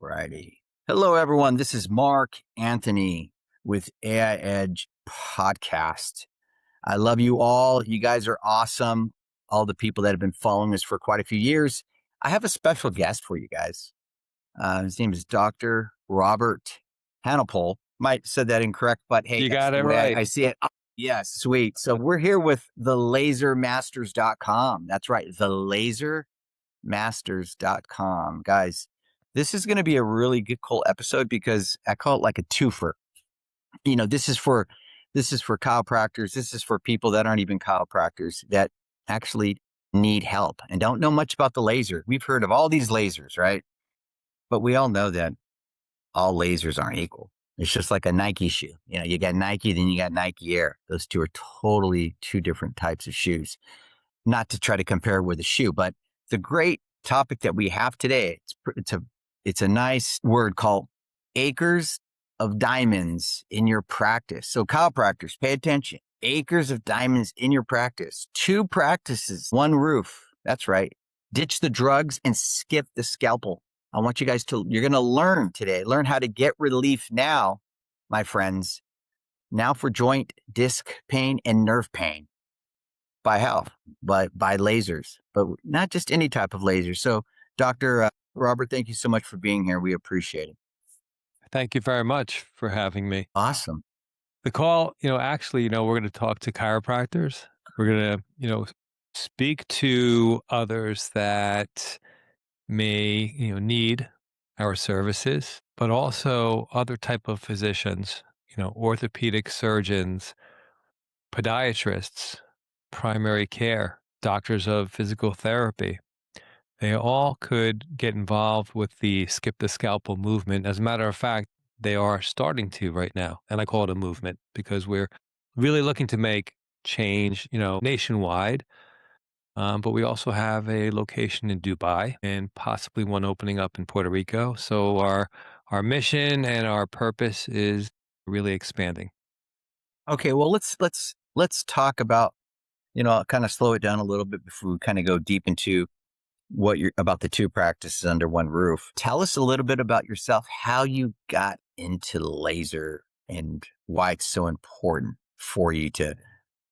Righty. Hello, everyone. This is Mark Anthony with AI Edge Podcast. I love you all. You guys are awesome. All the people that have been following us for quite a few years. I have a special guest for you guys. His name is Dr. Robert Hanopole. Might said that incorrect, but hey, You that's got the it way right. I see it. Oh, yes, sweet. So we're here with the lasermasters.com. That's right, the lasermasters.com. Guys, this is going to be a really good, cool episode because I call it like a twofer. This is for chiropractors. This is for people that aren't even chiropractors that actually need help and don't know much about the laser. We've heard of all these lasers, right? But we all know that all lasers aren't equal. It's just like a Nike shoe. You got Nike, then you got Nike Air. Those two are totally two different types of shoes. Not to try to compare with a shoe, but the great topic that we have today, it's a nice word called acres of diamonds in your practice. So chiropractors, pay attention. Acres of diamonds in your practice. 2 practices, 1 roof. That's right. Ditch the drugs and skip the scalpel. You're going to learn how to get relief now, my friends. Now for joint, disc pain, and nerve pain by how? By lasers, but not just any type of laser. So, Dr. Robert, thank you so much for being here. We appreciate it. Thank you very much for having me. Awesome. The call, actually, we're going to talk to chiropractors. We're going to, speak to others that may, need our services, but also other type of physicians, orthopedic surgeons, podiatrists, primary care, doctors of physical therapy. They all could get involved with the skip the scalpel movement. As a matter of fact, they are starting to right now. And I call it a movement because we're really looking to make change, nationwide. But we also have a location in Dubai and possibly one opening up in Puerto Rico. So our mission and our purpose is really expanding. Okay, well let's talk about, kind of slow it down a little bit before we kind of go deep into what you're about the 2 practices under 1 roof. Tell us a little bit about yourself, how you got into laser and why it's so important for you to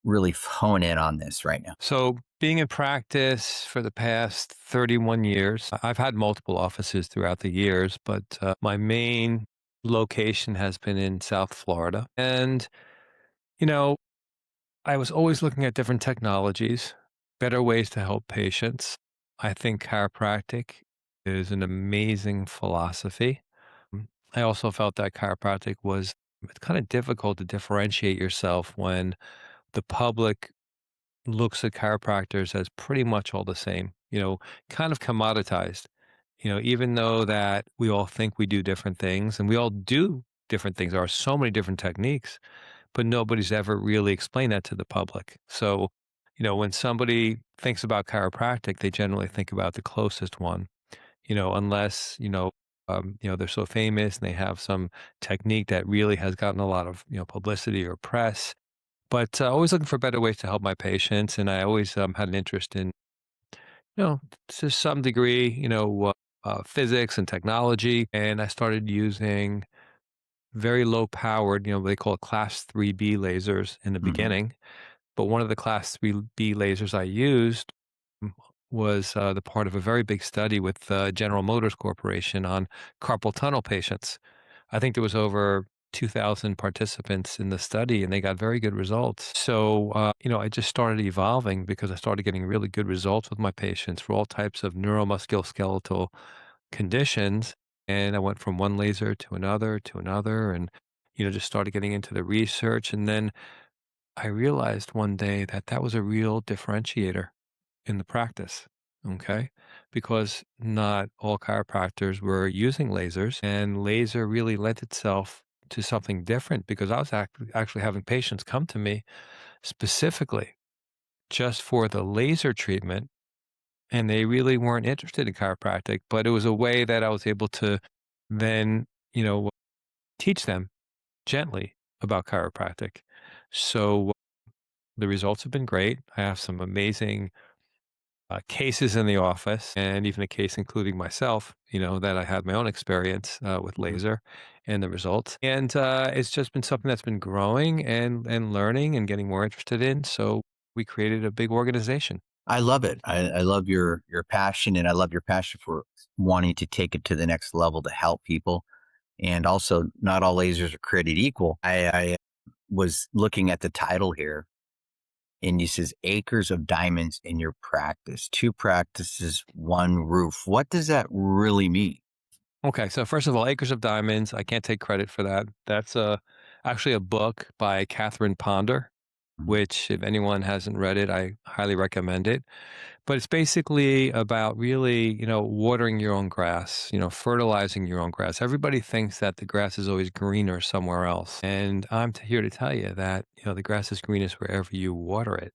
really hone in on this right now. So, being in practice for the past 31 years, I've had multiple offices throughout the years, but my main location has been in South Florida. And, you know, I was always looking at different technologies, better ways to help patients. I think chiropractic is an amazing philosophy. I also felt that chiropractic was it's kind of difficult to differentiate yourself when the public looks at chiropractors as pretty much all the same, kind of commoditized. Even though that we all think we do different things and we all do different things, there are so many different techniques, but nobody's ever really explained that to the public. So, when somebody thinks about chiropractic, they generally think about the closest one, unless, they're so famous and they have some technique that really has gotten a lot of, publicity or press, but always looking for better ways to help my patients, and I always had an interest in, to some degree, physics and technology. And I started using very low powered, they call it class 3B lasers in the Mhm. beginning. But one of the class 3B lasers I used mm, was the part of a very big study with General Motors Corporation on carpal tunnel patients. I think there was over 2,000 participants in the study, and they got very good results. So, I just started evolving because I started getting really good results with my patients for all types of neuromusculoskeletal conditions. And I went from one laser to another, and, just started getting into the research. And then I realized one day that that was a real differentiator in the practice. Okay. Because not all chiropractors were using lasers, and laser really lent itself to something different because I was actually having patients come to me specifically just for the laser treatment, and they really weren't interested in chiropractic, but it was a way that I was able to then, teach them gently about chiropractic. So the results have been great. I have some amazing cases in the office, and even a case including myself, that I had my own experience with Mhm. laser and the results. And it's just been something that's been growing and learning and getting more interested in. So we created a big organization. I love it. I love your passion, and I love your passion for wanting to take it to the next level to help people. And also, not all lasers are created equal. I was looking at the title here, and it says acres of diamonds in your practice, two practices, one roof. What does that really mean? Okay, so first of all, Acres of Diamonds, I can't take credit for that. That's actually a book by Catherine Ponder, Mhm. which, if anyone hasn't read it, I highly recommend it. But it's basically about really, watering your own grass, fertilizing your own grass. Everybody thinks that the grass is always greener somewhere else. And I'm here to tell you that, the grass is greenest wherever you water it.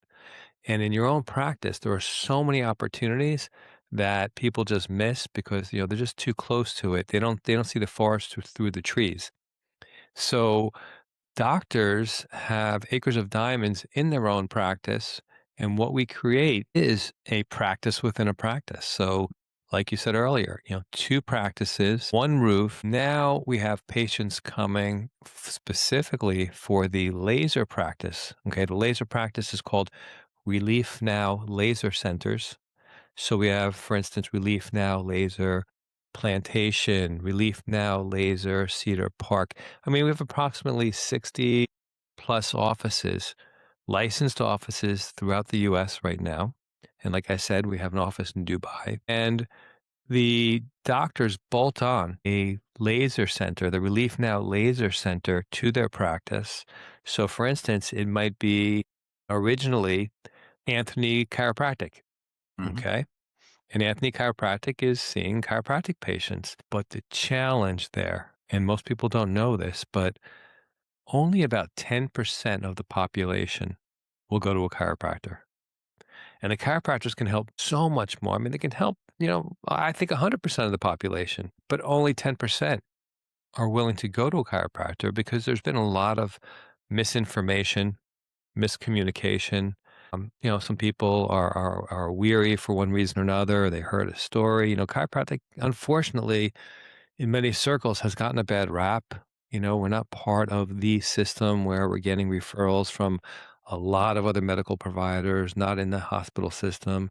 And in your own practice, there are so many opportunities that people just miss because, they're just too close to it. They don't see the forest through the trees. So doctors have acres of diamonds in their own practice. And what we create is a practice within a practice. So, like you said earlier, two practices, one roof. Now we have patients coming specifically for the laser practice. Okay. The laser practice is called ReliefNow laser centers. So we have, for instance, ReliefNow laser plantation, ReliefNow laser Cedar Park. I mean, we have approximately 60 plus offices, licensed offices throughout the US right now. And like I said, we have an office in Dubai. And the doctors bolt on a laser center, the ReliefNow laser center, to their practice. So, for instance, it might be originally Anthony Chiropractic. Mhm. Okay. And Anthony Chiropractic is seeing chiropractic patients. But the challenge there, and most people don't know this, but only about 10% of the population will go to a chiropractor. And the chiropractors can help so much more. I mean, they can help, I think 100% of the population, but only 10% are willing to go to a chiropractor because there's been a lot of misinformation, miscommunication. Some people are weary for one reason or another. They heard a story. Chiropractic, unfortunately, in many circles, has gotten a bad rap. We're not part of the system where we're getting referrals from a lot of other medical providers, not in the hospital system.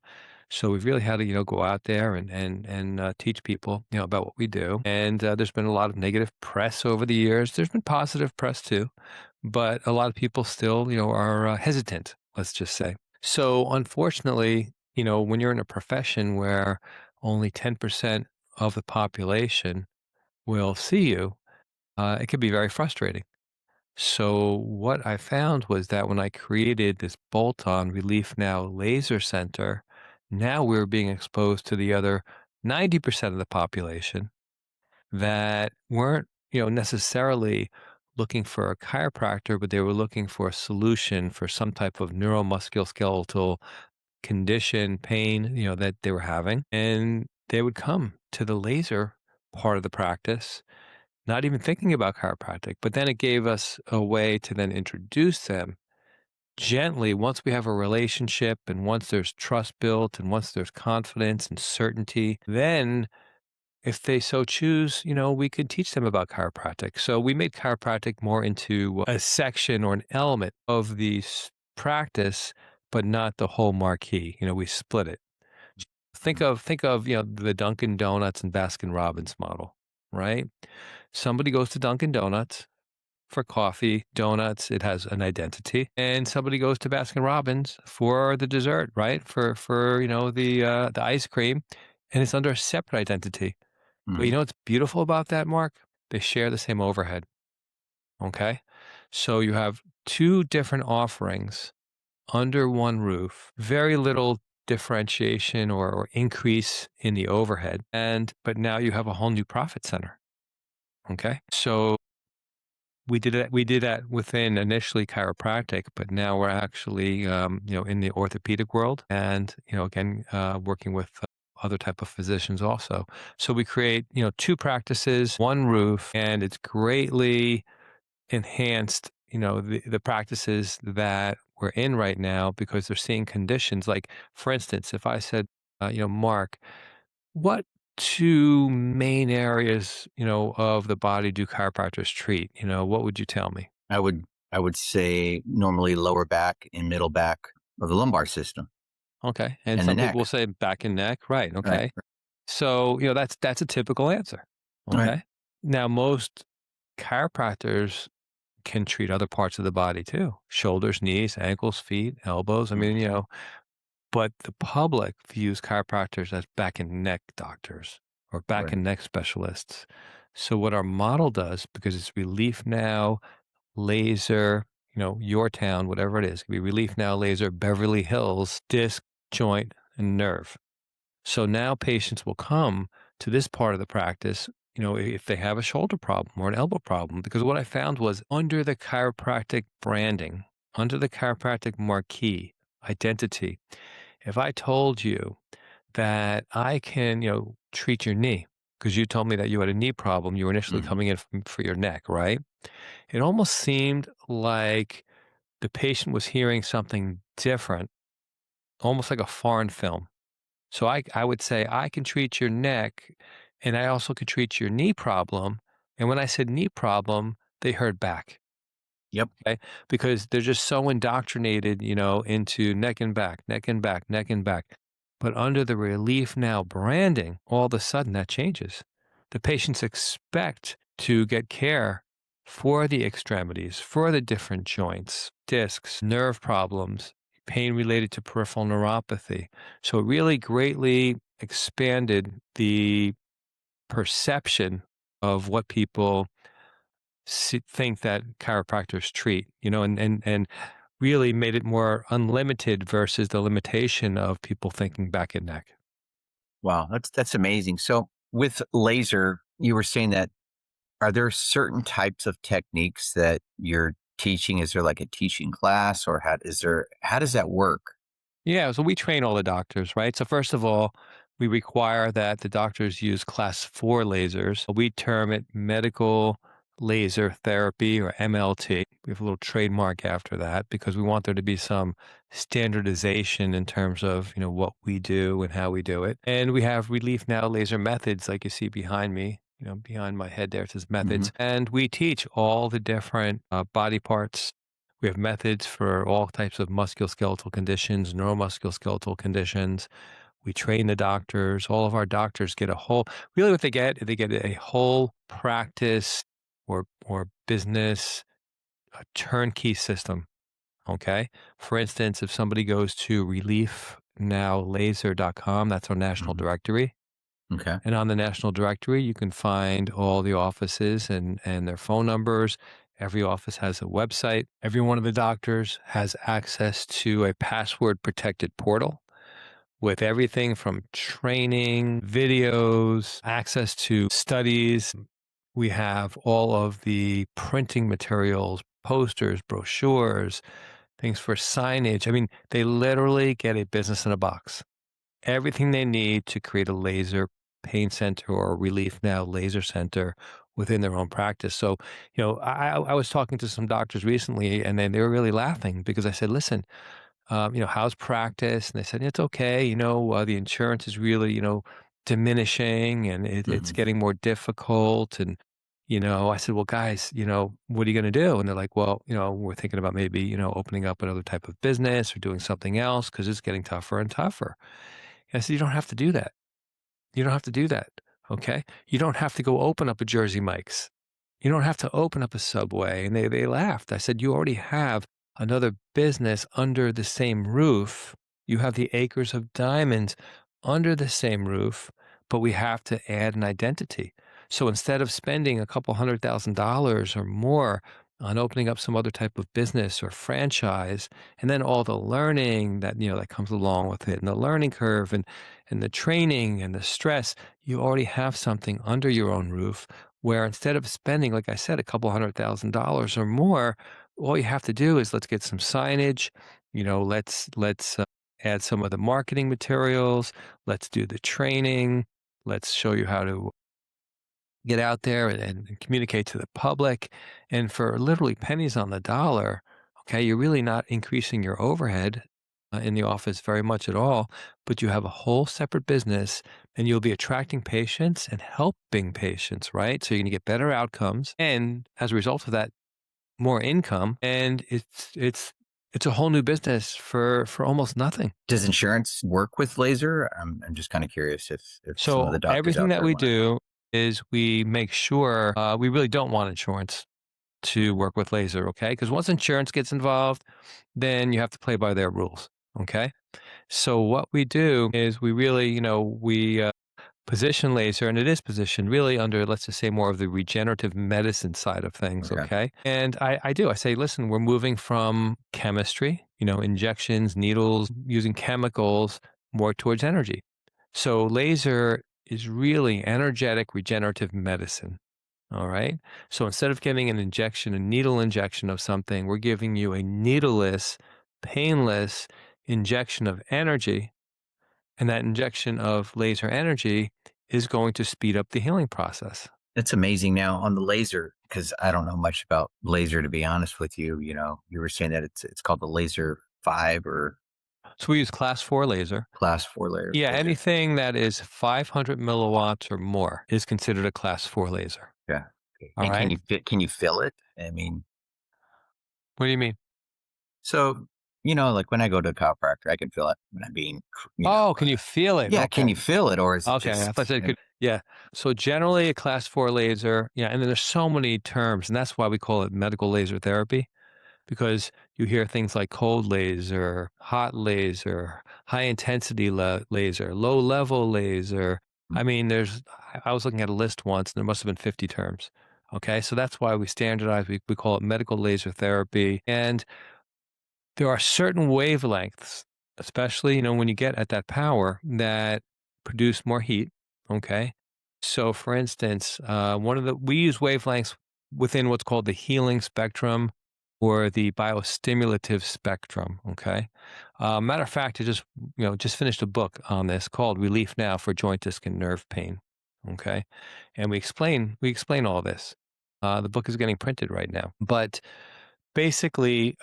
So we've really had to, go out there and teach people, about what we do. And there's been a lot of negative press over the years. There's been positive press too, but a lot of people still, are hesitant. Let's just say. So unfortunately, when you're in a profession where only 10% of the population will see you, it can be very frustrating. So what I found was that when I created this bolt-on Relief Now laser center, now we're being exposed to the other 90% of the population that weren't, necessarily looking for a chiropractor, but they were looking for a solution for some type of neuromusculoskeletal condition, pain, that they were having. And they would come to the laser part of the practice, not even thinking about chiropractic. But then it gave us a way to then introduce them gently once we have a relationship and once there's trust built and once there's confidence and certainty. Then if they so choose, we could teach them about chiropractic. So we made chiropractic more into a section or an element of the practice, but not the whole marquee. We split it. Think of the Dunkin' Donuts and Baskin Robbins model, right? Somebody goes to Dunkin' Donuts for coffee, donuts, it has an identity, and somebody goes to Baskin Robbins for the dessert, right? For the ice cream, and it's under a separate identity. But you Mhm. know what's beautiful about that, Mark? They share the same overhead. Okay. So you have two different offerings under one roof, very little differentiation or increase in the overhead. But now you have a whole new profit center. Okay. So we did that within initially chiropractic, but now we're actually, in the orthopedic world and, again, working with other type of physicians also. So we create, two practices, one roof, and it's greatly enhanced, the practices that we're in right now because they're seeing conditions like, for instance, if I said, Mark, what two main areas, of the body do chiropractors treat? What would you tell me? I would say normally lower back and middle back of the lumbar system Okay. And and the some people will neck. say back and neck. Right. Right. Okay. So, that's a typical answer. Right. Okay. Now, most chiropractors can treat other parts of the body too: shoulders, knees, ankles, feet, elbows. I mean, Mhm. but the public views chiropractors as back and neck doctors or back Right. and neck specialists. So, what our model does, because it's Relief Now, laser, your town, whatever it is, it could be Relief Now, laser, Beverly Hills, disc, joint, and nerve. So now patients will come to this part of the practice, if they have a shoulder problem or an elbow problem, because what I found was under the chiropractic branding, under the chiropractic marquee identity, if I told you that I can, treat your knee, because you told me that you had a knee problem, you were initially Mhm. coming in for your neck, right? It almost seemed like the patient was hearing something different, almost like a foreign film. So I would say, I can treat your neck and I also could treat your knee problem. And when I said knee problem, they heard back. Yep. Okay. Because they're just so indoctrinated, into neck and back, neck and back, neck and back. But under the Relief Now branding, all of a sudden that changes. The patients expect to get care for the extremities, for the different joints, discs, nerve problems, pain related to peripheral neuropathy. So it really greatly expanded the perception of what people think that chiropractors treat, and really made it more unlimited versus the limitation of people thinking back and neck. Wow, that's amazing. So with laser, you were saying that are there certain types of techniques that you're teaching? Is there like a teaching class or how does that work? Yeah, so we train all the doctors, right? So first of all, we require that the doctors use class 4 lasers. We term it medical laser therapy or MLT. We have a little trademark after that because we want there to be some standardization in terms of, what we do and how we do it. And we have Relief Now laser methods like you see behind me. Behind my head there, it says Hmm. methods. And we teach all the different body parts. We have methods for all types of musculoskeletal conditions, neuromusculoskeletal conditions. We train the doctors. All of our doctors get really what they get a whole practice or business, a turnkey system. Okay. For instance, if somebody goes to reliefnowlaser.com, that's our national Hmm. directory. Okay. And on the national directory, you can find all the offices and their phone numbers. Every office has a website. Every one of the doctors has access to a password protected portal with everything from training, videos, access to studies. We have all of the printing materials, posters, brochures, things for signage. I mean, they literally get a business in a box, everything they need to create a laser pain center or Relief Now laser center within their own practice. So, I was talking to some doctors recently and then they were really laughing because I said, listen, how's practice? And they said, it's okay. The insurance is really, diminishing and it's Hmm. getting more difficult. And, I said, well, guys, what are you going to do? And they're like, well, we're thinking about maybe, opening up another type of business or doing something else because it's getting tougher and tougher. I said, "You don't have to do that. You don't have to do that, okay? You don't have to go open up a Jersey Mike's. You don't have to open up a Subway." And they laughed. I said, "You already have another business under the same roof. You have the Acres of Diamonds under the same roof, but we have to add an identity. So instead of spending a couple $100,000 or more on opening up some other type of business or franchise, and then all the learning that, that comes along with it and the learning curve and the training and the stress, you already have something under your own roof where instead of spending, like I said, a couple $100,000 or more, all you have to do is let's get some signage, let's add some of the marketing materials, let's do the training, let's show you how to get out there and communicate to the public. And for literally pennies on the dollar, okay, you're really not increasing your overhead in the office very much at all, but you have a whole separate business and you'll be attracting patients and helping patients, right? So you're going to get better outcomes. And as a result of that, more income. And it's a whole new business for almost nothing. Does insurance work with laser? I'm just kind of curious if some of So the doctors everything out that there we want to know. do is we make sure we really don't want insurance to work with laser, okay? Because once insurance gets involved, then you have to play by their rules, okay? So what we do is we really, we position laser, and it is positioned really under, let's just say, more of the regenerative medicine side of things, Okay. okay? And I say, listen, we're moving from chemistry, injections, needles, using chemicals, more towards energy. So laser is really energetic regenerative medicine. All right. So instead of getting an injection, a needle injection of something, we're giving you a needleless, painless injection of energy. And that injection of laser energy is going to speed up the healing process. That's amazing. Now on the laser, because I don't know much about laser to be honest with you. You were saying that it's called the laser 5 or So we use class 4 laser. class 4 layer Yeah, laser. anything that is 500 milliwatts or more is considered a class 4 laser. Yeah. Okay. All And right. can you feel it? I mean, What do you mean? so like when I go to a chiropractor, I can feel it when I'm being, Oh, can you feel it? yeah. Can Okay. you feel it, or is it Okay, I thought just? you could. Yeah. So generally, a class 4 laser. Yeah, and then there's so many terms, and that's why we call it medical laser therapy, because you hear things like cold laser, hot laser, high intensity laser, low level laser. I mean, I was looking at a list once, and there must have been 50 terms. Okay, so that's why we standardize. We call it medical laser therapy, and there are certain wavelengths, especially, when you get at that power, that produce more heat, okay? So, for instance, we use wavelengths within what's called the healing spectrum or the biostimulative spectrum, okay? Matter of fact, I just finished a book on this called Relief Now for Joint Disc and Nerve Pain, okay? And we explain all this. The book is getting printed right now, but basically,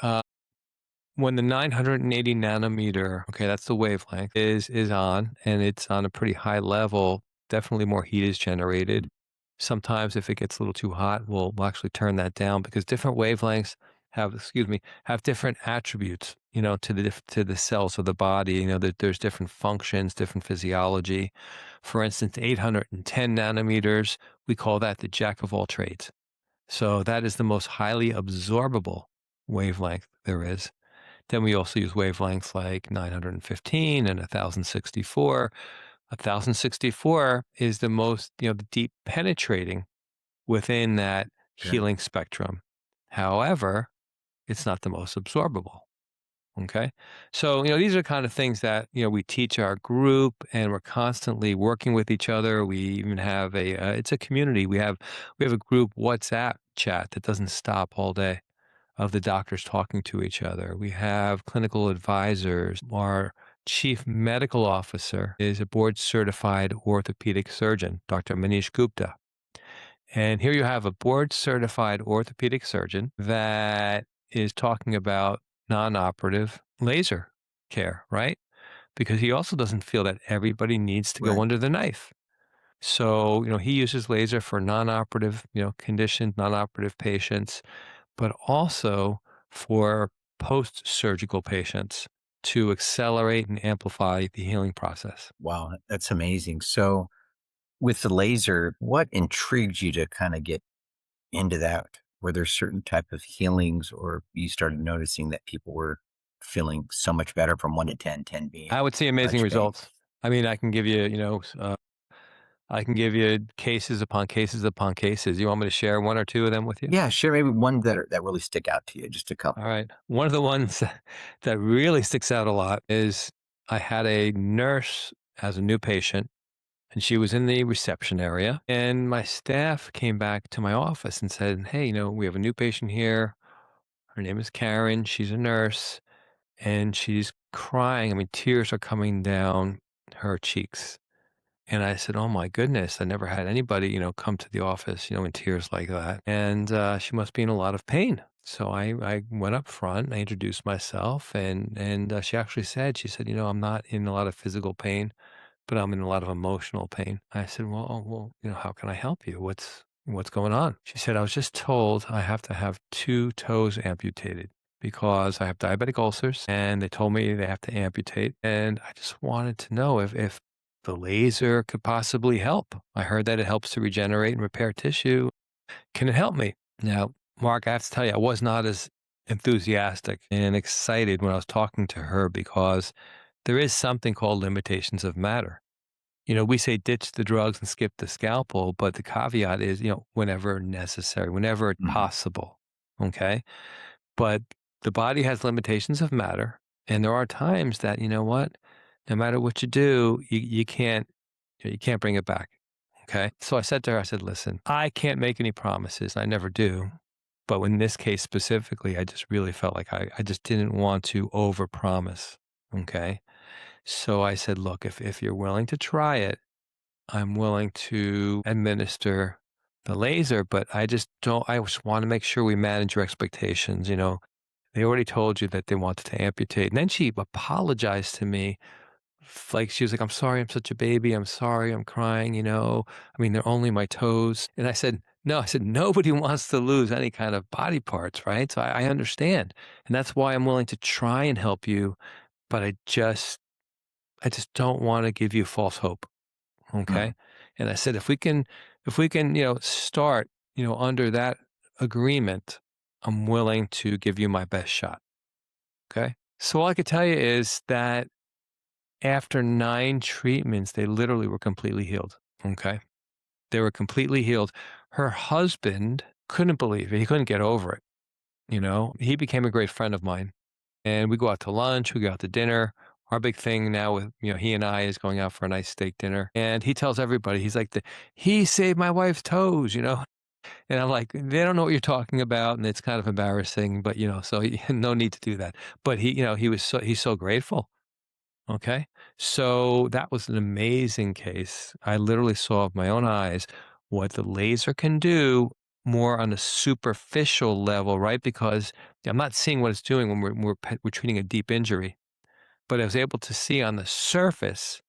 when the 980 nanometer, okay, that's the wavelength, is on, and it's on a pretty high level, definitely more heat is generated. Sometimes if it gets a little too hot, we'll actually turn that down because different wavelengths have different attributes, to the cells of the body. That there's different functions, different physiology. For instance, 810 nanometers, we call that the jack of all trades. So that is the most highly absorbable wavelength there is. Then we also use wavelengths like 915 and 1064. 1064 is the most, the deep penetrating within that Okay. healing spectrum. However, it's not the most absorbable. Okay. So, these are kind of things that, we teach our group, and we're constantly working with each other. We even have it's a community. We have a group WhatsApp chat that doesn't stop all day of the doctors talking to each other. We have clinical advisors. Our chief medical officer is a board certified orthopedic surgeon, Dr. Manish Gupta. And here you have a board certified orthopedic surgeon that is talking about non operative laser care, right? Because he also doesn't feel that everybody needs to go Right. under the knife. So, he uses laser for non operative, conditioned, non operative patients, but also for post-surgical patients to accelerate and amplify the healing process. Wow, that's amazing. So with the laser, what intrigued you to kind of get into that? Were there certain type of healings, or you started noticing that people were feeling so much better from 1 to 10, 10 being I would see amazing much pain? results. I mean, I can give you, I can give you cases upon cases upon cases. You want me to share one or two of them with you? Yeah, sure. Maybe one that really stick out to you, just a All couple. right. One of the ones that really sticks out a lot is I had a nurse as a new patient, and she was in the reception area. And my staff came back to my office and said, "Hey, we have a new patient here. Her name is Karen. She's a nurse, and she's crying. I mean, tears are coming down her cheeks. And I said, "Oh my goodness, I never had anybody, come to the office, in tears like that." And she must be in a lot of pain. So I went up front, I introduced myself, and she actually said, she said, "I'm not in a lot of physical pain, but I'm in a lot of emotional pain." I said, "Well, how can I help you? What's going on?" She said, "I was just told I have to have two toes amputated because I have diabetic ulcers, and they told me they have to amputate. And I just wanted to know if the laser could possibly help. I heard that it helps to regenerate and repair tissue. Can it help me?" Now, Mark, I have to tell you, I was not as enthusiastic and excited when I was talking to her because there is something called limitations of matter. We say ditch the drugs and skip the scalpel, but the caveat is, whenever necessary, whenever Mhm. possible. Okay. But the body has limitations of matter. And there are times that, what, no matter what you do, you can't bring it back. Okay. So I said to her, I said, "Listen, I can't make any promises. I never do. But in this case specifically, I just really felt like I just didn't want to overpromise. Okay. So I said, look, if you're willing to try it, I'm willing to administer the laser, but I just want to make sure we manage your expectations. They already told you that they wanted to amputate." And then she apologized to me. Like she was like, "I'm sorry, I'm such a baby. I'm sorry, I'm crying. I mean, they're only my toes." And I said, "No," I said, "Nobody wants to lose any kind of body parts, right? So I understand. And that's why I'm willing to try and help you, but I just don't want to give you false hope." Mhm. Okay. And I said, if we can, start, under that agreement, I'm willing to give you my best shot. Okay. So all I could tell you is that after 9 treatments, they literally were completely healed. Okay. They were completely healed. Her husband couldn't believe it. He couldn't get over it. He became a great friend of mine, and we go out to lunch, we go out to dinner. Our big thing now with, he and I is going out for a nice steak dinner. And he tells everybody, he's like, he saved my wife's toes. And I'm like, they don't know what you're talking about. And it's kind of embarrassing, but, so no need to do that. But he's so grateful. Okay. So that was an amazing case. I literally saw with my own eyes what the laser can do more on a superficial level, right? Because I'm not seeing what it's doing when we're treating a deep injury, but I was able to see on the surface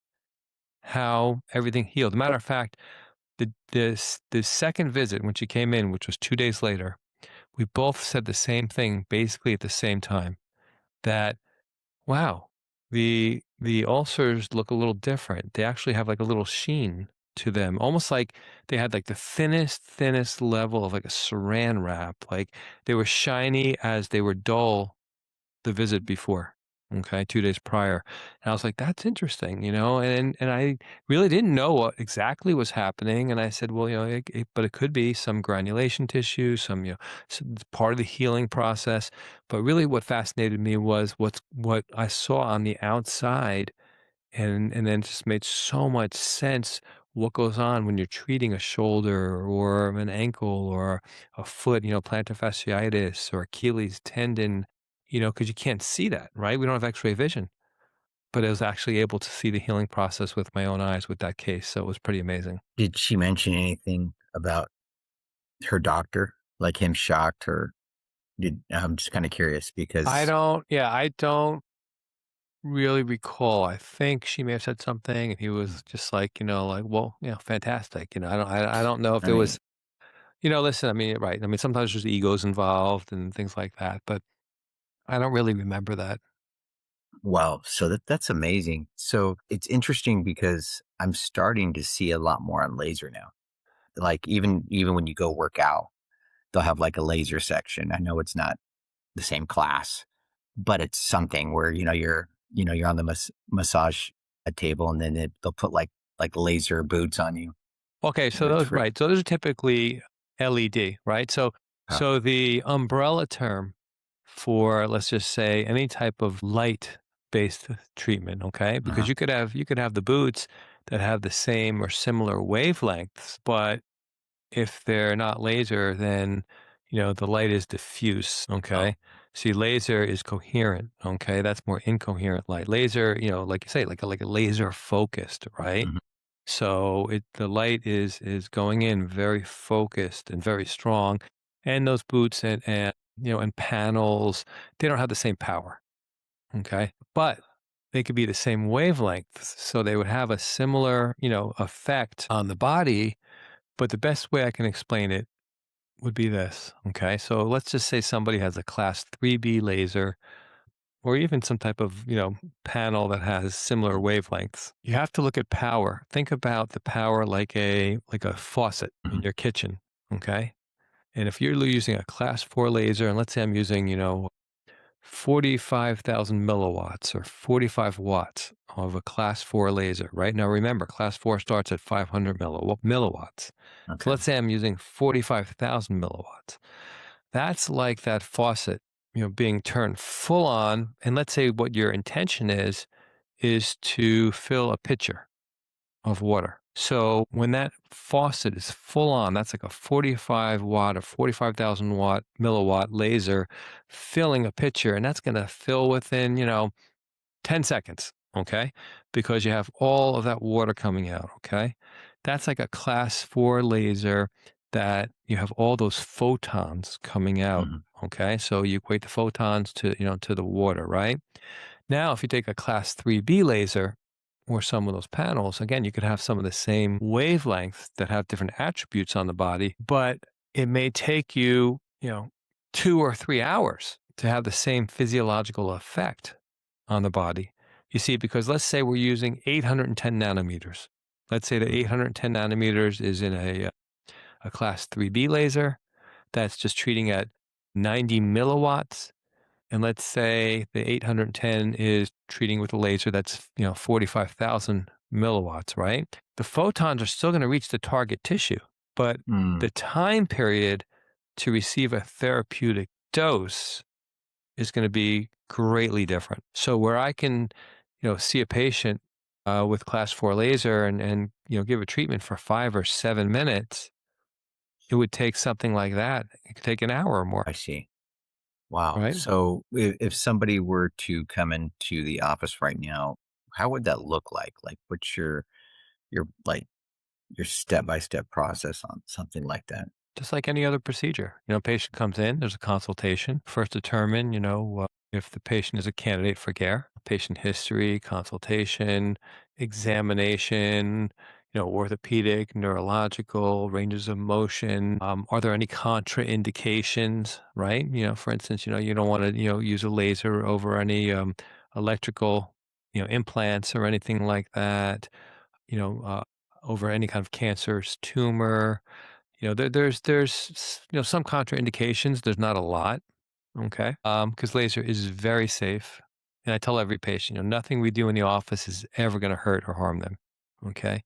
how everything healed. Matter of fact, the second visit when she came in, which was 2 days later, we both said the same thing basically at the same time, that wow, the ulcers look a little different. They actually have like a little sheen to them, almost like they had like the thinnest level of like a saran wrap. Like they were shiny as they were dull the visit before. Okay, 2 days prior. And I was like, that's interesting. And I really didn't know what exactly was happening. And I said, well, but it could be some granulation tissue, some part of the healing process. But really what fascinated me was what I saw on the outside, and then it just made so much sense what goes on when you're treating a shoulder or an ankle or a foot, plantar fasciitis or Achilles tendon, because you can't see that, right? We don't have x-ray vision, but I was actually able to see the healing process with my own eyes with that case. So it was pretty amazing. Did she mention anything about her doctor, like him shocked, or I'm just kinda curious because I don't really recall. I think she may have said something and he was just like, like, well, fantastic. I don't know if I there mean, was. Listen, I mean, right. I mean, sometimes there's egos involved and things like that, but I don't really remember that. wow, so that's amazing. So, it's interesting because I'm starting to see a lot more on laser now. Like, even when you go work out, they'll have, like, a laser section. I know it's not the same class, but it's something where, you're on the massage table, and then they'll put, like, laser boots on you. Okay, so It's those re right. So those are typically LED, right? So uh, so the umbrella term for, let's just say, any type of light based treatment, okay? Because uh-huh, you could have the boots that have the same or similar wavelengths, but if they're not laser, then the light is diffuse. oh, Okay. See, laser is coherent. Okay. That's more incoherent light. Laser, like you say, like a laser focused, right? mhm, So the light is going in very focused and very strong, and those boots and and panels, they don't have the same power. Okay, but they could be the same wavelength, so they would have a similar effect on the body. But the best way I can explain it would be this. Okay, so let's just say somebody has a class 3B laser or even some type of, panel that has similar wavelengths. You have to look at power. Think about the power like a faucet in Mhm. your kitchen, okay? And if you're using a class 4 laser, and let's say I'm using, 45,000 milliwatts or 45 watts of a class 4 laser, right? Now remember, class 4 starts at 500 milliwatts. So Okay. let's say I'm using 45,000 milliwatts. That's like that faucet, being turned full on. And let's say what your intention is to fill a pitcher of water. So when that faucet is full on, that's like a 45 watt or 45,000 watt milliwatt laser filling a pitcher, and that's going to fill within, 10 seconds. Okay. Because you have all of that water coming out. Okay. That's like a class 4 laser that you have all those photons coming out. Mhm. Okay. So you equate the photons to the water, right? Now, if you take a class 3B laser or some of those panels, again, you could have some of the same wavelengths that have different attributes on the body, but it may take you, 2 or 3 hours to have the same physiological effect on the body. You see, because let's say we're using 810 nanometers. Let's say the Mhm. 810 nanometers is in a class 3B laser that's just treating at 90 milliwatts, and let's say the 810 is treating with a laser that's, 45,000 milliwatts, right? The photons are still going to reach the target tissue, but Mm. the time period to receive a therapeutic dose is going to be greatly different. So where I can, see a patient with class 4 laser and give a treatment for 5 or 7 minutes, it would take something like that. It could take an hour or more, I see. Wow. right? So if somebody were to come into the office right now, how would that look like? Like, what's your step by step process on something like that? Just like any other procedure. Patient comes in, there's a consultation. First determine, if the patient is a candidate for care, patient history, consultation, examination, orthopedic, neurological, ranges of motion. Are there any contraindications, right? For instance, you don't want to, use a laser over any electrical, implants or anything like that, you know, uh, over any kind of cancerous tumor. There's some contraindications. There's not a lot, okay? Because laser is very safe, and I tell every patient, nothing we do in the office is ever going to hurt or harm them, okay?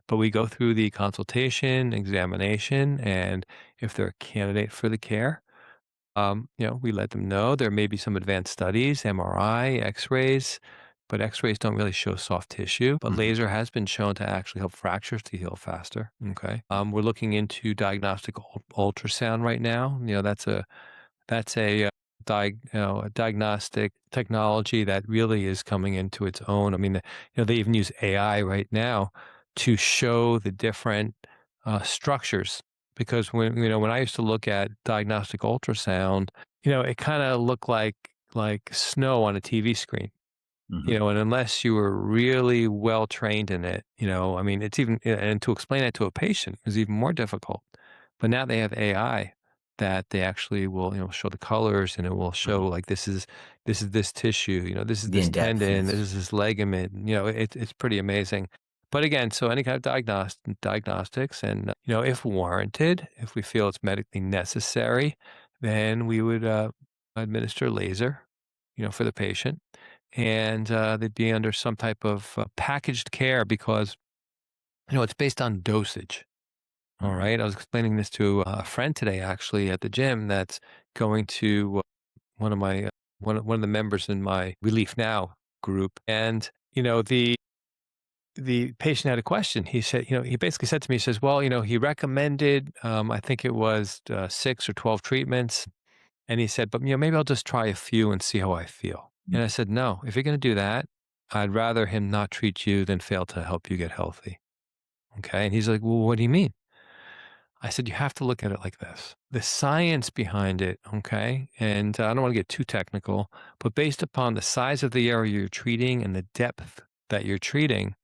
But we go through the consultation, examination, and if they're a candidate for the care, we let them know there may be some advanced studies, MRI, X-rays, but X-rays don't really show soft tissue. But Mhm. laser has been shown to actually help fractures to heal faster. Okay, we're looking into diagnostic ultrasound right now. That's a diagnostic technology that really is coming into its own. I mean, they even use AI right now to show the different structures. Because when I used to look at diagnostic ultrasound, it kind of looked like snow on a TV screen. Mhm. And unless you were really well trained in it, I mean, it's even, and to explain it to a patient is even more difficult. But now they have AI that they actually will, show the colors, and it will show Mhm. like this is this tissue, this is The this tendon, this in-depthness. is this ligament. It's pretty amazing. But again, so any kind of diagnostics, and if warranted, if we feel it's medically necessary, then we would administer laser, for the patient, and they'd be under some type of packaged care because it's based on dosage. All Mhm. right, I was explaining this to a friend today, actually, at the gym. That's going to one of my one of the members in my ReliefNow group, and the patient had a question. He said, he basically said to me, he says, well, he recommended, I think it was 6 or 12 treatments. And he said, but maybe I'll just try a few and see how I feel. Mm. And I said, no, if you're going to do that, I'd rather him not treat you than fail to help you get healthy. Okay. And he's like, well, what do you mean? I said, you have to look at it like this. The science behind it, okay? And I don't want to get too technical, but based upon the size of the area you're treating and the depth that you're treating,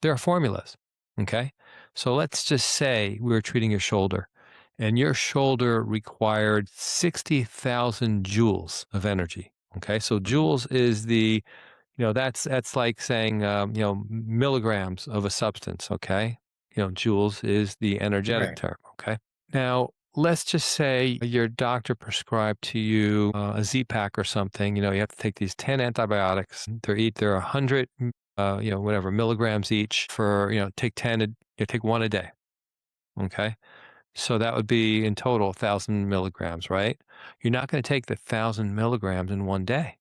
there are formulas, okay? So let's just say we were treating your shoulder and your shoulder required 60,000 joules of energy, okay? So Mhm. joules is the, that's like saying, milligrams of a substance, okay? Joules is the energetic Right. term, okay? Now, let's just say your doctor prescribed to you a Z-Pack or something. You have to take these 10 antibiotics. They're 100, whatever, milligrams each for, take 10, take one a day, okay? So that would be in total 1,000 milligrams, right? You're not going to take the 1,000 milligrams in one day.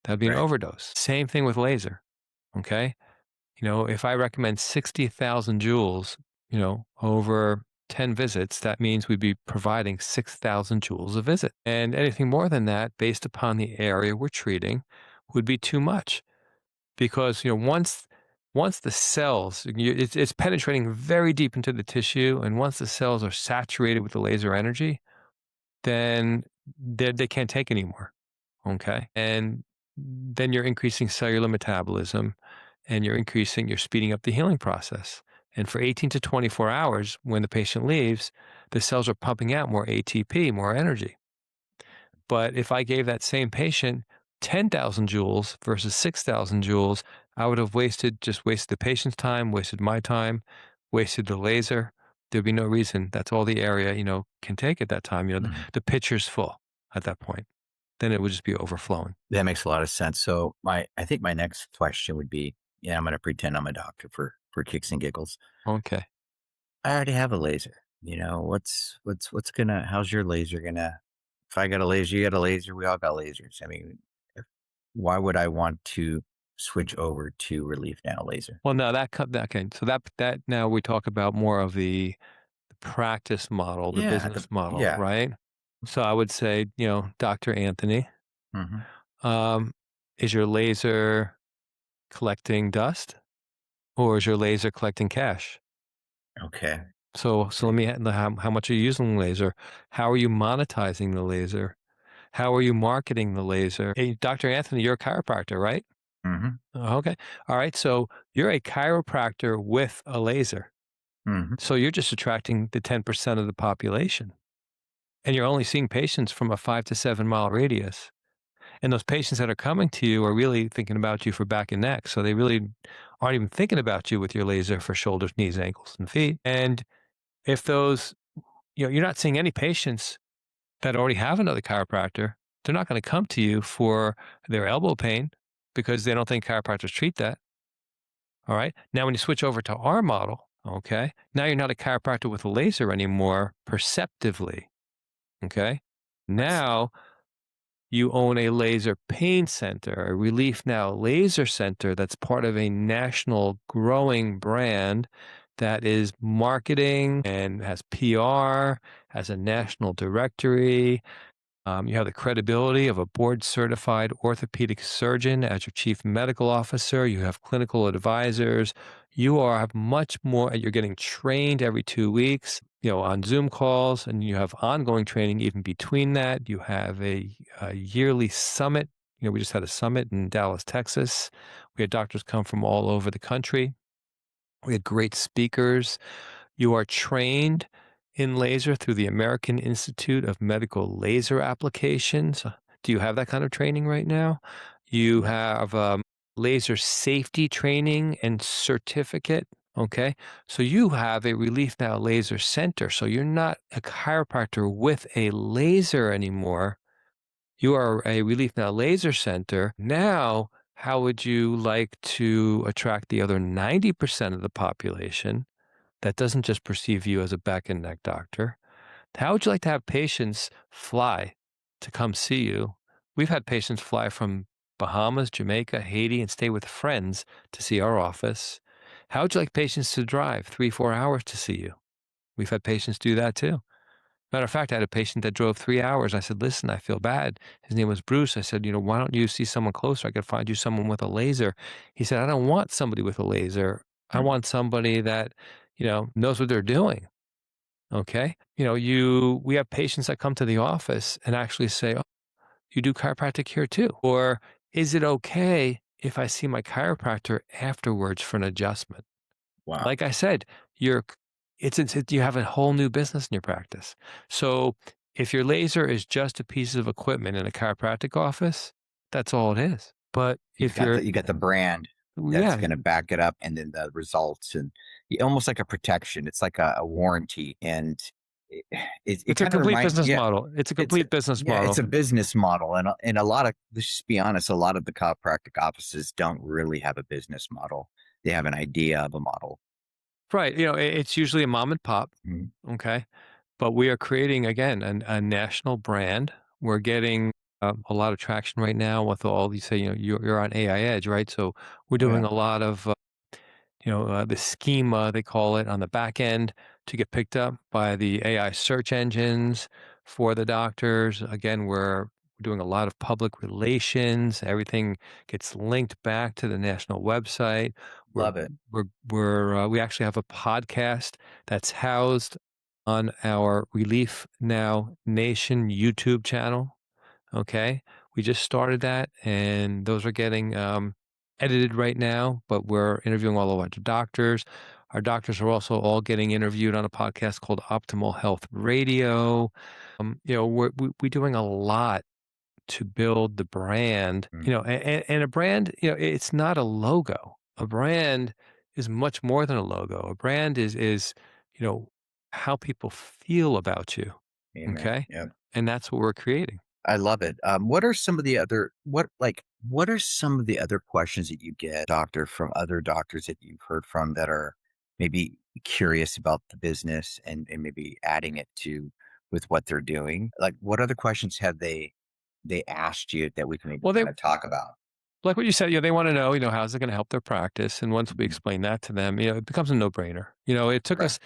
That'd be an Right. overdose. Same thing with laser, okay? If I recommend 60,000 joules, over 10 visits, that means we'd be providing 6,000 joules a visit. And anything more than that, based upon the area we're treating, would be too much because, once the cells, it's penetrating very deep into the tissue. And once the cells are saturated with the laser energy, then they can't take anymore. Okay. And then you're increasing cellular metabolism and you're speeding up the healing process. And for 18 to 24 hours, when the patient leaves, the cells are pumping out more ATP, more energy. But if I gave that same patient 10,000 joules versus 6,000 joules, I would have wasted the patient's time, wasted my time, wasted the laser. There'd be no reason. That's all the area, can take at that time. Mhm. The pitcher's full at that point. Then it would just be overflowing. That makes a lot of sense. So I think my next question would be, yeah, I'm going to pretend I'm a doctor for kicks and giggles. Okay. I already have a laser. What's gonna? How's your laser gonna? If I got a laser, you got a laser. We all got lasers. I mean, why would I want to switch over to Relief Now laser? Well, no, okay. So that now we talk about more of the practice model, the Yeah, business model, yeah. right? So I would say, Dr. Anthony, Hmm. um, is your laser collecting dust or is your laser collecting cash? Okay. So let me, how much are you using the laser? How are you monetizing the laser? How are you marketing the laser? Hey, Dr. Anthony, you're a chiropractor, right? Hmm. Okay. All right. So you're a chiropractor with a laser. Hmm. So you're just attracting the 10% of the population and you're only seeing patients from a 5 to 7 mile radius. And those patients that are coming to you are really thinking about you for back and neck. So they really aren't even thinking about you with your laser for shoulders, knees, ankles, and feet. And if those, you're not seeing any patients that already have another chiropractor, they're not going to come to you for their elbow pain because they don't think chiropractors treat that. All right. Now, when you switch over to our model, okay, now you're not a chiropractor with a laser anymore perceptively. Okay. I see. Now you own a laser pain center, a Relief Now laser center that's part of a national growing brand that is marketing and has PR, has a national directory. You have the credibility of a board certified orthopedic surgeon as your chief medical officer. You have clinical advisors. You are have much more. You're getting trained every 2 weeks, on Zoom calls, and you have ongoing training even between that. You have a yearly summit. We just had a summit in Dallas, Texas. We had doctors come from all over the country. We had great speakers. You are trained in laser through the American Institute of Medical Laser Applications. Do you have that kind of training right now? You No. have laser safety training and certificate. Okay. So you have a Relief Now Laser Center. So you're not a chiropractor with a laser anymore. You are a Relief Now Laser Center. Now, how would you like to attract the other 90% of the population that doesn't just perceive you as a back and neck doctor? How would you like to have patients fly to come see you? We've had patients fly from Bahamas, Jamaica, Haiti, and stay with friends to see our office. How would you like patients to drive 3, 4 hours to see you? We've had patients do that too. Matter of fact, I had a patient that drove 3 hours. I said, listen, I feel bad. His name was Bruce. I said, why don't you see someone closer? I could find you someone with a laser. He said, I don't want somebody with a laser. I Mhm. want somebody that knows what they're doing. Okay. We have patients that come to the office and actually say, oh, you do chiropractic here too? Or is it okay if I see my chiropractor afterwards for an adjustment? Wow. Like I said, you're you have a whole new business in your practice. So if your laser is just a piece of equipment in a chiropractic office, that's all it is. But if you're You got the brand that's yeah, going to back it up, and then the results, and almost like a protection. It's like a warranty, and it, it it's a kind of complete reminds, business yeah, model. It's a it's complete business yeah, it's model. a business model, and a lot of, let's just be honest, a lot of the chiropractic offices don't really have a business model. They have an idea of a model. Right. It's usually a mom and pop. Mhm. Okay. But we are creating, again, a national brand. We're getting a lot of traction right now with all you say, you're on AI Edge, right? So we're Oh doing yeah, a lot of the schema, they call it, on the back end to get picked up by the AI search engines for the doctors. Again, we're doing a lot of public relations. Everything gets linked back to the national website. We're love it. we actually have a podcast that's housed on our Relief Now Nation YouTube channel. Okay. We just started that, and those are getting edited right now, but we're interviewing all of our doctors. Our doctors are also all getting interviewed on a podcast called Optimal Health Radio. We're doing a lot to build the brand, Mm. and a brand, it's not a logo. A brand is much more than a logo. A brand is, you know, how people feel about you. Amen. Okay. Yeah. And that's what we're creating. I love it. What are some of the other what are some of the other questions that you get, doctor, from other doctors that you've heard from that are maybe curious about the business, and maybe adding it to with what they're doing? Like, what other questions have they asked you that we can maybe Well, they kind of talk about? like what you said, they want to know, how's it going to help their practice? And once we Mhm. explain that to them, it becomes a no-brainer. It took Right. us,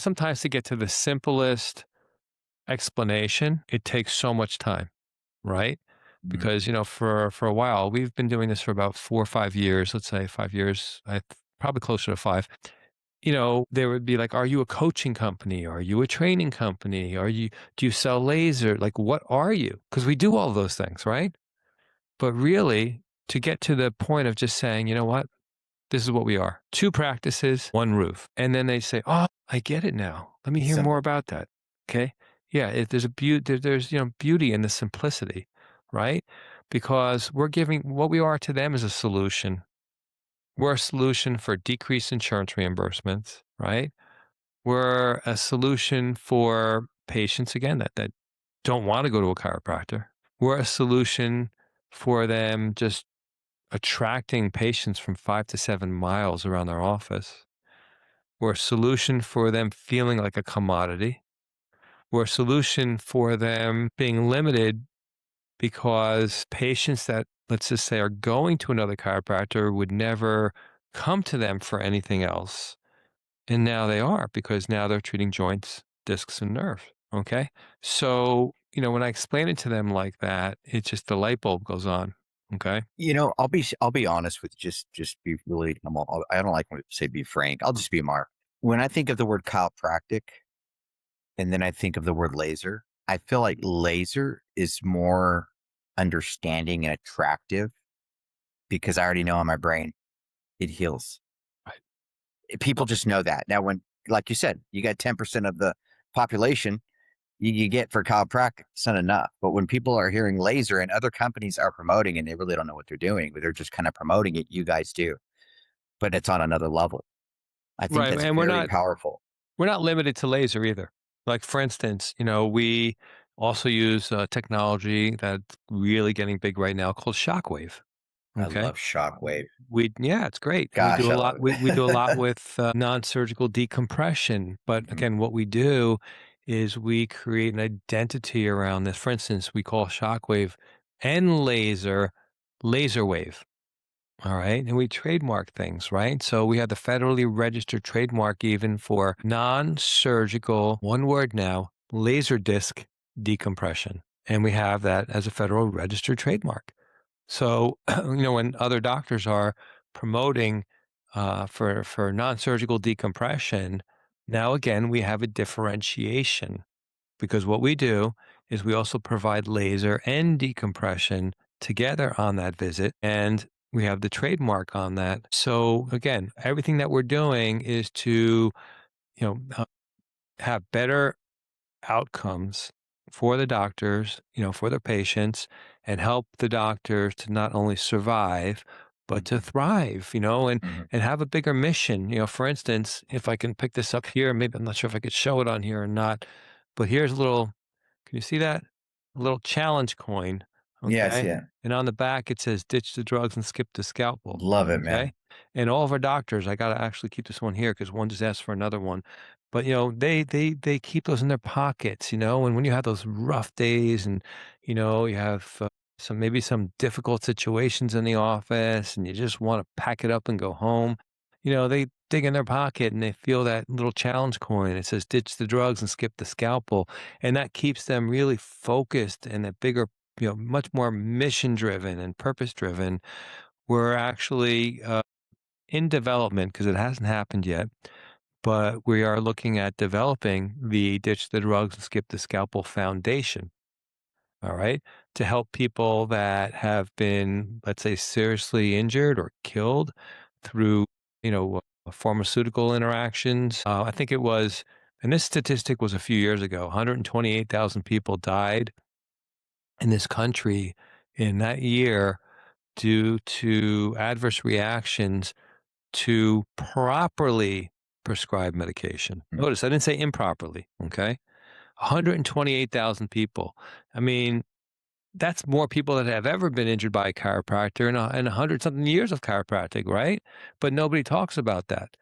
sometimes to get to the simplest explanation, it takes so much time, right? Mhm. Because, for a while, we've been doing this for about 4 or 5 years, let's say 5 years, probably closer to 5. There would be like, are you a coaching company? Are you a training company? Do you sell laser? Like, what are you? Because we do all those things, right? But really, to get to the point of just saying, you know what? This is what we are. 2 practices, 1 roof. And then they say, "Oh, I get it now. Let me It's hear more simple. about that." Okay? Yeah, there's a there's, beauty in the simplicity, right? Because we're giving what we are to them is a solution. We're a solution for decreased insurance reimbursements, right? We're a solution for patients, again, that don't wanna go to a chiropractor. We're a solution for them just attracting patients from 5 to 7 miles around their office. We're a solution for them feeling like a commodity. We're a solution for them being limited because patients that, let's just say, are going to another chiropractor would never come to them for anything else. And now they are, because now they're treating joints, discs, and nerves. Okay. So, when I explain it to them like that, it's just the light bulb goes on. Okay. I'll be honest with you, just be really. I don't like when to say be frank. I'll just be Mark. When I think of the word chiropractic, and then I think of the word laser, I feel like laser is more understanding and attractive because I already know in my brain it heals. Right. People just know that. Now, when, like you said, you got 10% of the population, you get for chiropractic, it's not enough. But when people are hearing laser and other companies are promoting and they really don't know what they're doing, but they're just kind of promoting it, you guys do. But it's on another level. I think Right. that's And we're very not powerful. We're not limited to laser either. Like, for instance, we also use technology that's really getting big right now called shockwave. I Okay. love shockwave. Yeah, it's great. And we do Gosh, a I lot, love we do a lot it. with non-surgical decompression. But Mhm. again, what we do is we create an identity around this. For instance, we call shockwave and laser wave. All right. And we trademark things, right? So we have the federally registered trademark even for non surgical, one word now, laser disc decompression. And we have that as a federal registered trademark. So, when other doctors are promoting for non-surgical decompression, now again we have a differentiation because what we do is we also provide laser and decompression together on that visit, and we have the trademark on that. So again, everything that we're doing is to have better outcomes for the doctors, for their patients, and help the doctors to not only survive, but to Mhm, thrive, and mhm. and have a bigger mission. For instance, if I can pick this up here, maybe I'm not sure if I could show it on here or not, but here's a little can you see that? A little challenge coin, Yeah, I see okay? it. And on the back, it says ditch the drugs and skip the scalpel, Love it, okay? man. And all of our doctors, I gotta actually keep this one here because one just asked for another one. But they keep those in their pockets, and when you have those rough days and you have some difficult situations in the office and you just want to pack it up and go home, they dig in their pocket and they feel that little challenge coin. It says ditch the drugs and skip the scalpel. And that keeps them really focused and a bigger, much more mission driven and purpose driven. We're actually in development because it hasn't happened yet, but we are looking at developing the Ditch the Drugs and Skip the Scalpel Foundation. All right. To help people that have been, let's say, seriously injured or killed through, pharmaceutical interactions. I think it was, and this statistic was a few years ago, 128,000 people died in this country in that year due to adverse reactions to properly prescribed medication. Mm. Notice I didn't say improperly, okay? 128,000 people. I mean, that's more people that have ever been injured by a chiropractor in 100 something years of chiropractic, right? But nobody talks about that.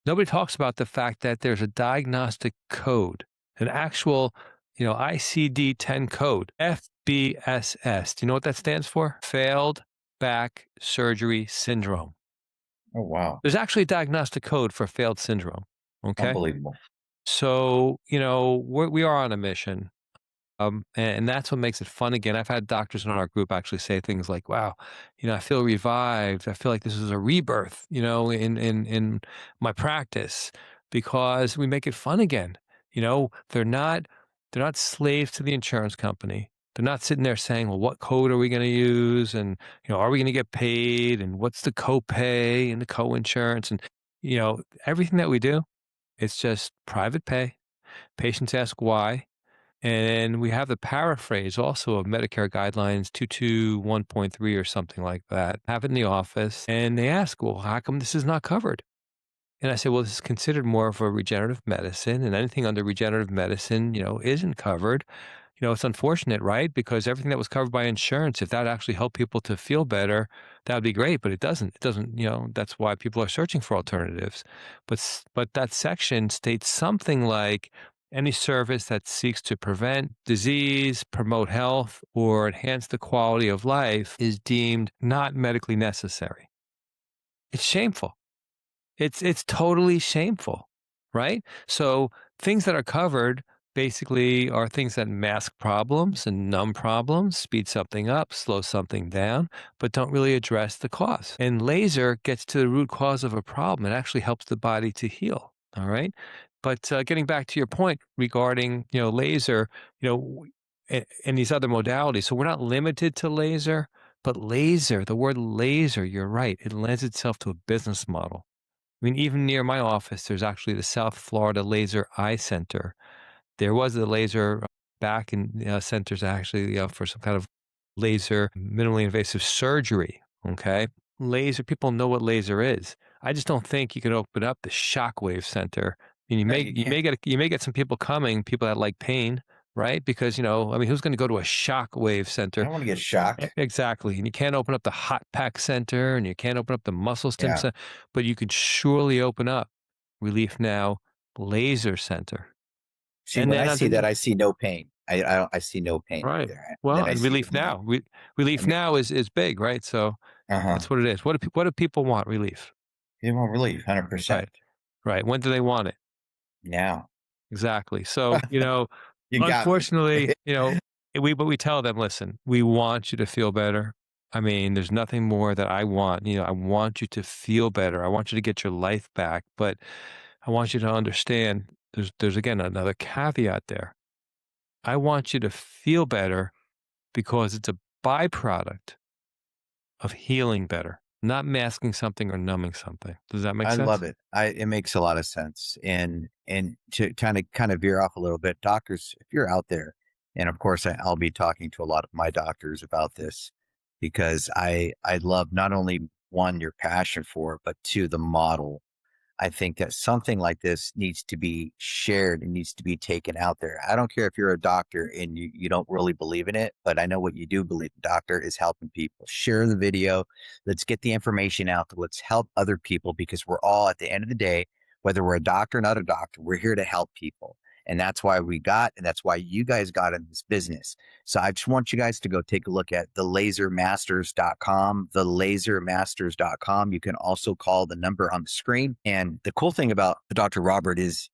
Nobody talks about the fact that there's a diagnostic code, an actual, ICD-10 code, FBSS. Do you know what that stands for? Failed back surgery syndrome. Oh, wow. There's actually a diagnostic code for failed syndrome. Okay. Unbelievable. So, we are on a mission. And that's what makes it fun again. I've had doctors in our group actually say things like, "Wow, I feel revived. I feel like this is a rebirth, in my practice because we make it fun again." They're not slaves to the insurance company. They're not sitting there saying, "Well, what code are we going to use? And are we going to get paid? And what's the copay and the co-insurance?" And everything that we do, it's just private pay. Patients ask why. And we have the paraphrase also of Medicare guidelines 221.3 or something like that. Have it in the office. And they ask, well, how come this is not covered? And I say, well, this is considered more of a regenerative medicine, and anything under regenerative medicine, isn't covered. It's unfortunate, right? Because everything that was covered by insurance, if that actually helped people to feel better, that would be great. But it doesn't. It doesn't. That's why people are searching for alternatives. But that section states something like any service that seeks to prevent disease, promote health, or enhance the quality of life is deemed not medically necessary. It's shameful. It's totally shameful, right? So things that are covered basically are things that mask problems and numb problems, speed something up, slow something down, but don't really address the cause. And laser gets to the root cause of a problem. It actually helps the body to heal. All right. But getting back to your point regarding, laser, and these other modalities. So we're not limited to laser, but laser, the word laser, you're right. It lends itself to a business model. I mean, even near my office, there's actually the South Florida Laser Eye Center. There was a laser back in centers actually for some kind of laser, minimally invasive surgery. Okay. Laser, people know what laser is. I just don't think you can open up the shockwave center. And you No, may you you can't. may get you may get some people coming, people that like pain, right? Because I mean, who's going to go to a shockwave I center? don't wanna get shocked. Exactly, and you can't open up the hot pack center, and you can't open up the muscle stim Yeah. center, but you can surely open up Relief Now Laser Center. See, And when then I see that, underneath I see no pain. I don't I see no pain right right. there, and Well, then I and see the Relief money. Now, Relief I mean, Now is big, right? So uh-huh. that's what it is. What do people want? Relief. You want relief, Right. 100%. Right. When do they want it? Now. Exactly. So, You got me. unfortunately, but we tell them, listen, we want you to feel better. I mean, there's nothing more that I want. I want you to feel better. I want you to get your life back, but I want you to understand there's again another caveat there. I want you to feel better because it's a byproduct of healing better, not masking something or numbing something. Does that make I love sense? it. It makes a lot of sense. And to kind of veer off a little bit, doctors, if you're out there, and of course I'll be talking to a lot of my doctors about this because I love not only one your passion for, but two the model. I think that something like this needs to be shared and needs to be taken out there. I don't care if you're a doctor and you don't really believe in it, but I know what you do believe in, doctor, is helping people. Share the video. Let's get the information out. Let's help other people because we're all, at the end of the day, whether we're a doctor or not a doctor, we're here to help people. And that's why and that's why you guys got in this business. So I just want you guys to go take a look at thelasermasters.com. You can also call the number on the screen. And the cool thing about Dr. Robert is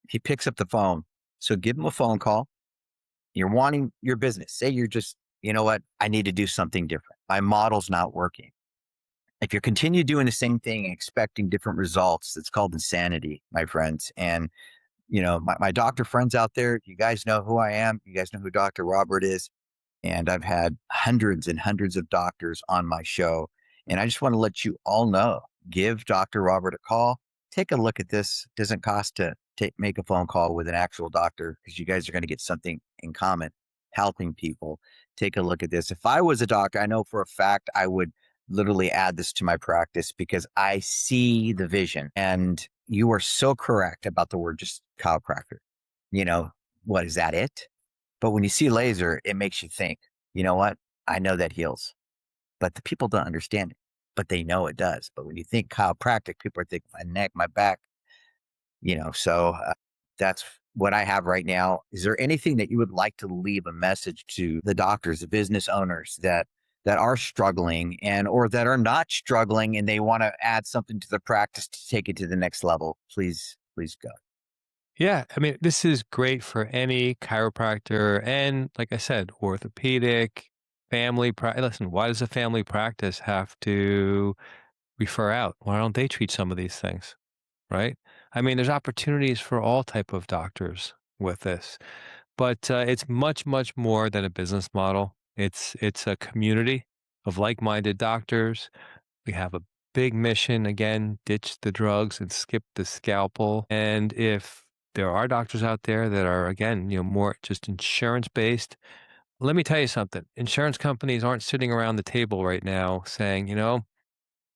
he picks up the phone. So give him a phone call. You're wanting your business. Say you're just, you know what? I need to do something different. My model's not working. If you continue doing the same thing and expecting different results, it's called insanity, my friends. And my doctor friends out there, you guys know who I am. You guys know who Dr. Robert is. And I've had hundreds and hundreds of doctors on my show. And I just want to let you all know, give Dr. Robert a call. Take a look at this. It doesn't cost to make a phone call with an actual doctor because you guys are going to get something in common, helping people. Take a look at this. If I was a doctor, I know for a fact I would literally add this to my practice because I see the vision. And you are so correct about the word just chiropractor. You know, what is that it? But when you see laser, it makes you think, you know what? I know that heals, but the people don't understand it, but they know it does. But when you think chiropractic, people are thinking my neck, my back, so that's what I have right now. Is there anything that you would like to leave a message to the doctors, the business owners that are struggling or that are not struggling and they want to add something to the practice to take it to the next level? Please go. Yeah, I mean, this is great for any chiropractor and, like I said, orthopedic, Listen, why does a family practice have to refer out? Why don't they treat some of these things, right? I mean, there's opportunities for all type of doctors with this, but it's much, much more than a business model. It's a community of like-minded doctors. We have a big mission again, ditch the drugs and skip the scalpel. And if there are doctors out there that are again, more just insurance based, let me tell you something. Insurance companies aren't sitting around the table right now saying,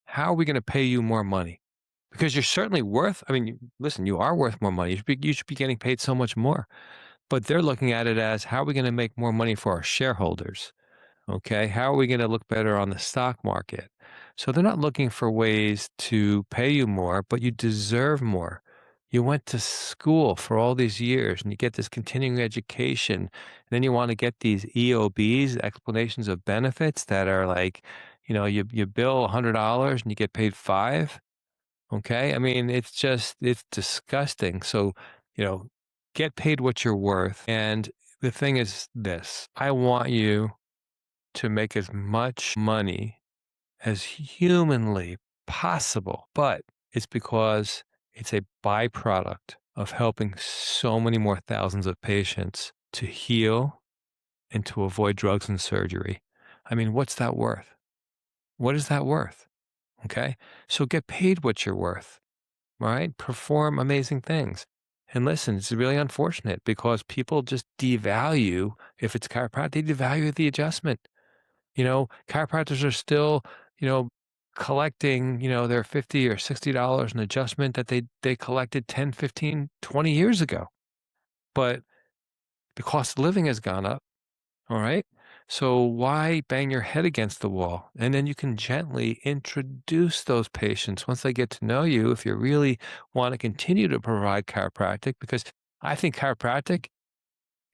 how are we going to pay you more money? Because you're certainly worth, I mean, listen, you are worth more money. You should be getting paid so much more. But they're looking at it as how are we going to make more money for our shareholders? Okay. How are we going to look better on the stock market? So they're not looking for ways to pay you more, but you deserve more. You went to school for all these years and you get this continuing education. And then you want to get these EOBs, explanations of benefits that are like, you bill $100 and you get paid five. Okay. I mean, it's disgusting. So, you know, get paid what you're worth. And the thing is this, I want you to make as much money as humanly possible. But it's because it's a byproduct of helping so many more thousands of patients to heal and to avoid drugs and surgery. I mean, what's that worth? What is that worth? Okay. So get paid what you're worth, right? Perform amazing things. And listen, it's really unfortunate because people just devalue, if it's chiropractic, they devalue the adjustment. Chiropractors are still, you know, collecting, their 50 or $60 an adjustment that they collected 10, 15, 20 years ago. But the cost of living has gone up. All right. So why bang your head against the wall? And then you can gently introduce those patients once they get to know you if you really want to continue to provide chiropractic, because I think chiropractic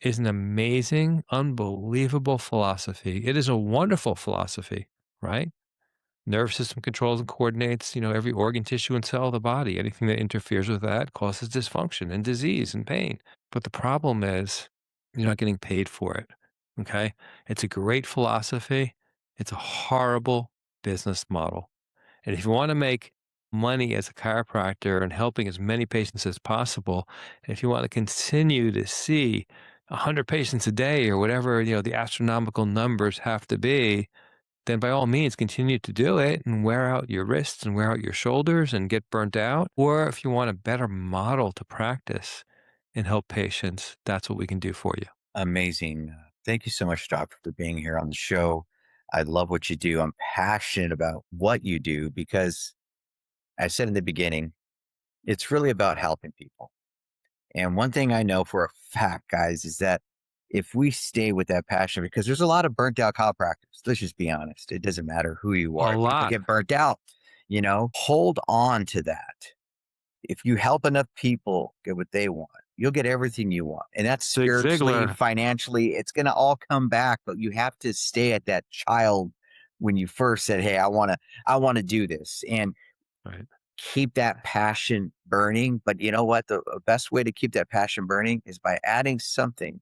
is an amazing, unbelievable philosophy. It is a wonderful philosophy, right? Nervous system controls and coordinates, every organ, tissue, and cell of the body. Anything that interferes with that causes dysfunction and disease and pain. But the problem is you're not getting paid for it. Okay. It's a great philosophy. It's a horrible business model. And if you want to make money as a chiropractor and helping as many patients as possible, and if you want to continue to see 100 patients a day or whatever, the astronomical numbers have to be, then by all means continue to do it and wear out your wrists and wear out your shoulders and get burnt out. Or if you want a better model to practice and help patients, that's what we can do for you. Amazing. Thank you so much, Doc, for being here on the show. I love what you do. I'm passionate about what you do because I said in the beginning, it's really about helping people. And one thing I know for a fact, guys, is that if we stay with that passion, because there's a lot of burnt out chiropractors, let's just be honest. It doesn't matter who you A are. People lot, get burnt out, hold on to that. If you help enough people get what they want, you'll get everything you want. And that's Zig spiritually, Ziglar. financially, it's going to all come back, but you have to stay at that child when you first said, "Hey, I want to do this." And Right. keep that passion burning. But you know what? The best way to keep that passion burning is by adding something,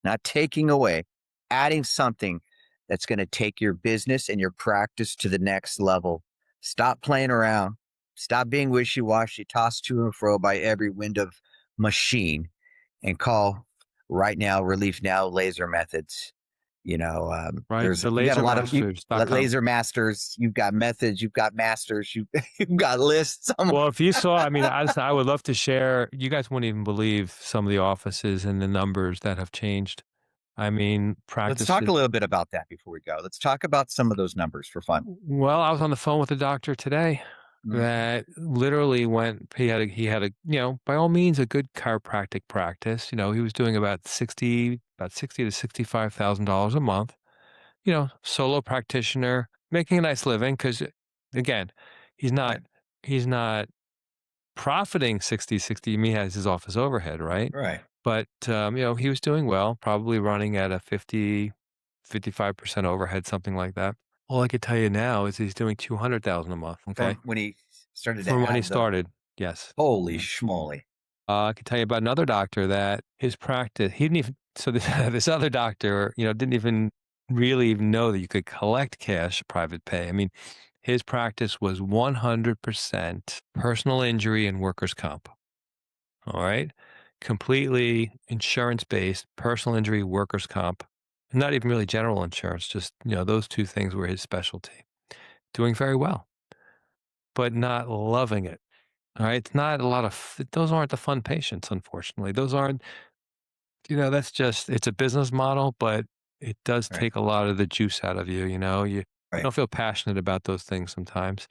not taking away, adding something that's going to take your business and your practice to the next level. Stop playing around. Stop being wishy washy, tossed to and fro by every wind of machine, and call right now Relief Now Laser Methods. Right. There's The you got a lot of lasermasters.com. laser masters. You've got methods. You've got masters. You've got lists. Well, if you saw, I mean, I would love to share. You guys wouldn't even believe some of the offices and the numbers that have changed. I mean, Let's talk a practices. little bit about that before we go. Let's talk about some of those numbers for fun. Well, I was on the phone with a doctor today Mhm. that literally went, he had a, by all means, a good chiropractic practice. He was doing about 60 to $65,000 a month, solo practitioner, making a nice living. Cause again, he's not, Right. he's not profiting 60. I mean, he has his office overhead, right? Right. But, he was doing well, probably running at a 55% overhead, something like that. All I could tell you now is he's doing 200,000 a month, okay? From when he started to From when he add the started, yes. holy Yeah. schmoly. I could tell you about another doctor that his practice, he didn't even, so this, this other doctor, didn't even really even know that you could collect cash private pay. I mean, his practice was 100% personal injury and workers' comp. All right. Completely insurance based, personal injury, workers' comp, not even really general insurance, just, those two things were his specialty. Doing very well, but not loving it. All right. It's not a lot of, those aren't the fun patients, unfortunately. Those aren't, that's just, it's a business model, but it does Right. take a lot of the juice out of you. You Right. don't feel passionate about those things sometimes.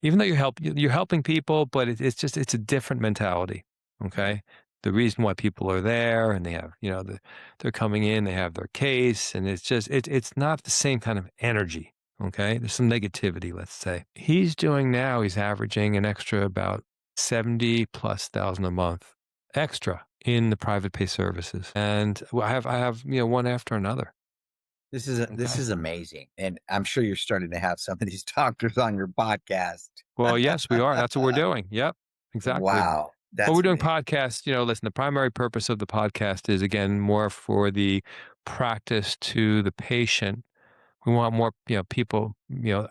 Even though you're helping people, but it's a different mentality, Right. okay? The reason why people are there and they have, they're coming in, they have their case, and it's not the same kind of energy, okay? There's some negativity, let's say. He's averaging an extra about 70 plus thousand a month extra in the private pay services. And I have, one after another, This okay? is amazing. And I'm sure you're starting to have some of these doctors on your podcast. Well, yes, we are. That's what we're doing. Yep, exactly. Wow. Well, That's we're doing amazing. podcasts, listen, the primary purpose of the podcast is again more for the practice to the patient. We want more, people,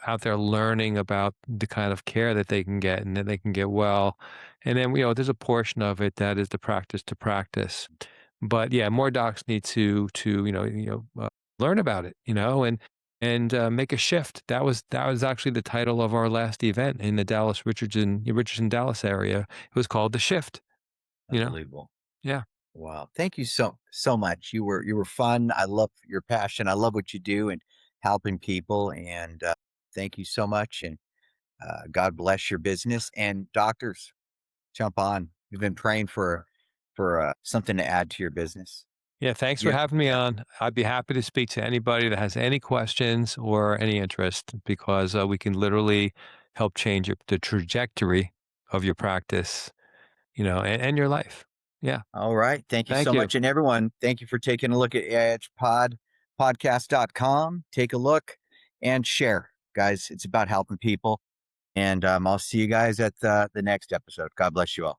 out there learning about the kind of care that they can get and that they can get well. And then, there's a portion of it that is the practice to practice. But yeah, more docs need to learn about it, and make a shift. That was actually the title of our last event in the Richardson Dallas area. It was called the Shift. You know, Unbelievable. yeah. Wow. Thank you so much. You were fun. I love your passion. I love what you do and helping people. And thank you so much. And God bless your business. And doctors, jump on. We've been praying for something to add to your business. Yeah, thanks for Yeah. having me Yeah. on. I'd be happy to speak to anybody that has any questions or any interest because we can literally help change the trajectory of your practice, and your life. Yeah. All right. Thank you Thank so you. much. And everyone, thank you for taking a look at podcast.com. Take a look and share. Guys, it's about helping people. And I'll see you guys at the next episode. God bless you all.